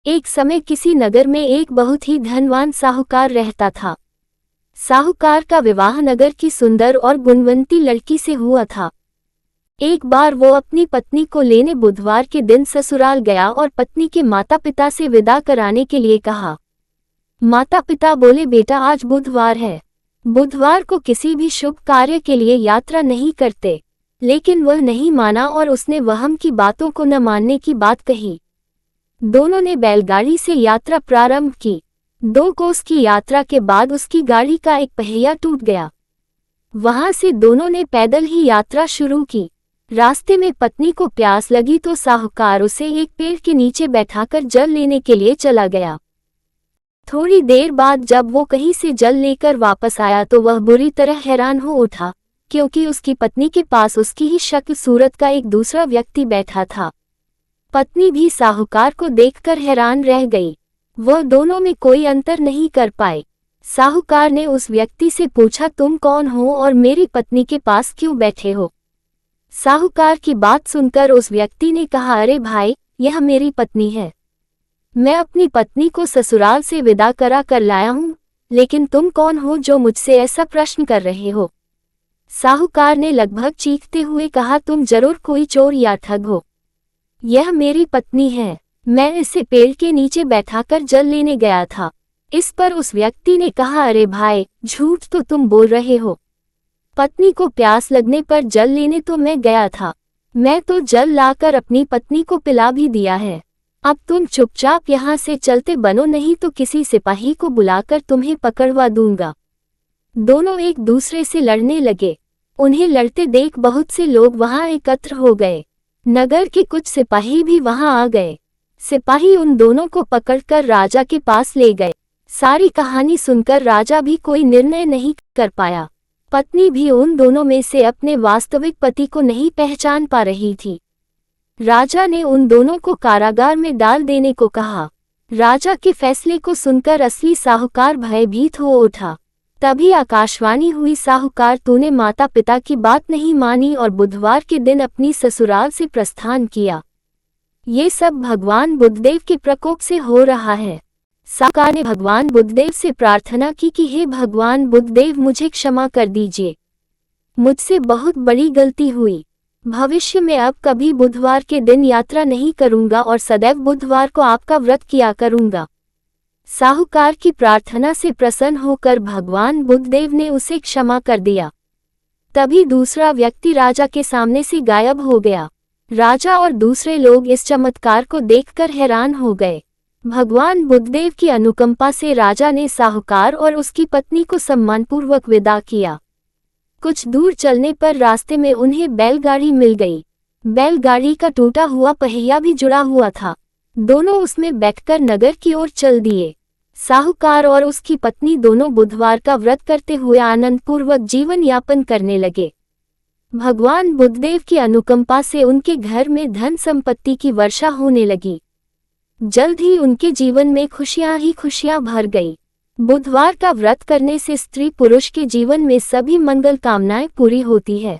एक समय किसी नगर में एक बहुत ही धनवान साहूकार रहता था। साहूकार का विवाह नगर की सुंदर और गुणवंती लड़की से हुआ था। एक बार वो अपनी पत्नी को लेने बुधवार के दिन ससुराल गया और पत्नी के माता पिता से विदा कराने के लिए कहा। माता पिता बोले, बेटा आज बुधवार है, बुधवार को किसी भी शुभ कार्य के लिए यात्रा नहीं करते। लेकिन वह नहीं माना और उसने वहम की बातों को न मानने की बात कही। दोनों ने बैलगाड़ी से यात्रा प्रारंभ की। 2 कोस की यात्रा के बाद उसकी गाड़ी का एक पहिया टूट गया। वहां से दोनों ने पैदल ही यात्रा शुरू की। रास्ते में पत्नी को प्यास लगी तो साहूकार उसे एक पेड़ के नीचे बैठाकर जल लेने के लिए चला गया। थोड़ी देर बाद जब वो कहीं से जल लेकर वापस आया तो वह बुरी तरह हैरान हो उठा, क्योंकि उसकी पत्नी के पास उसकी ही शक्ल सूरत का एक दूसरा व्यक्ति बैठा था। पत्नी भी साहूकार को देखकर हैरान रह गई। वह दोनों में कोई अंतर नहीं कर पाए। साहूकार ने उस व्यक्ति से पूछा, तुम कौन हो और मेरी पत्नी के पास क्यों बैठे हो? साहूकार की बात सुनकर उस व्यक्ति ने कहा, अरे भाई, यह मेरी पत्नी है। मैं अपनी पत्नी को ससुराल से विदा करा कर लाया हूँ, लेकिन तुम कौन हो जो मुझसे ऐसा प्रश्न कर रहे हो? साहूकार ने लगभग चीखते हुए कहा, तुम जरूर कोई चोर या ठग हो। यह मेरी पत्नी है, मैं इसे पेड़ के नीचे बैठाकर जल लेने गया था। इस पर उस व्यक्ति ने कहा, अरे भाई, झूठ तो तुम बोल रहे हो। पत्नी को प्यास लगने पर जल लेने तो मैं गया था। मैं तो जल लाकर अपनी पत्नी को पिला भी दिया है। अब तुम चुपचाप यहाँ से चलते बनो, नहीं तो किसी सिपाही को बुलाकर तुम्हें पकड़वा दूंगा। दोनों एक दूसरे से लड़ने लगे। उन्हें लड़ते देख बहुत से लोग वहां एकत्र हो गए। नगर के कुछ सिपाही भी वहां आ गए। सिपाही उन दोनों को पकड़कर राजा के पास ले गए। सारी कहानी सुनकर राजा भी कोई निर्णय नहीं कर पाया। पत्नी भी उन दोनों में से अपने वास्तविक पति को नहीं पहचान पा रही थी। राजा ने उन दोनों को कारागार में डाल देने को कहा। राजा के फैसले को सुनकर असली साहूकार भयभीत हो उठा। तभी आकाशवाणी हुई, साहूकार, तूने माता पिता की बात नहीं मानी और बुधवार के दिन अपनी ससुराल से प्रस्थान किया। ये सब भगवान बुद्धदेव के प्रकोप से हो रहा है। साहूकार ने भगवान बुद्धदेव से प्रार्थना की कि हे भगवान बुद्धदेव, मुझे क्षमा कर दीजिए, मुझसे बहुत बड़ी गलती हुई। भविष्य में अब कभी बुधवार के दिन यात्रा नहीं करूंगा और सदैव बुधवार को आपका व्रत किया करूंगा। साहूकार की प्रार्थना से प्रसन्न होकर भगवान बुद्धदेव ने उसे क्षमा कर दिया। तभी दूसरा व्यक्ति राजा के सामने से गायब हो गया। राजा और दूसरे लोग इस चमत्कार को देखकर हैरान हो गए। भगवान बुद्धदेव की अनुकंपा से राजा ने साहूकार और उसकी पत्नी को सम्मानपूर्वक विदा किया। कुछ दूर चलने पर रास्ते में उन्हें बैलगाड़ी मिल गई। बैलगाड़ी का टूटा हुआ पहिया भी जुड़ा हुआ था। दोनों उसमें बैठकर नगर की ओर चल दिए। साहूकार और उसकी पत्नी दोनों बुधवार का व्रत करते हुए आनंदपूर्वक जीवन यापन करने लगे। भगवान बुद्धदेव की अनुकंपा से उनके घर में धन संपत्ति की वर्षा होने लगी। जल्द ही उनके जीवन में खुशियां ही खुशियां भर गई। बुधवार का व्रत करने से स्त्री पुरुष के जीवन में सभी मंगल कामनाएं पूरी होती है।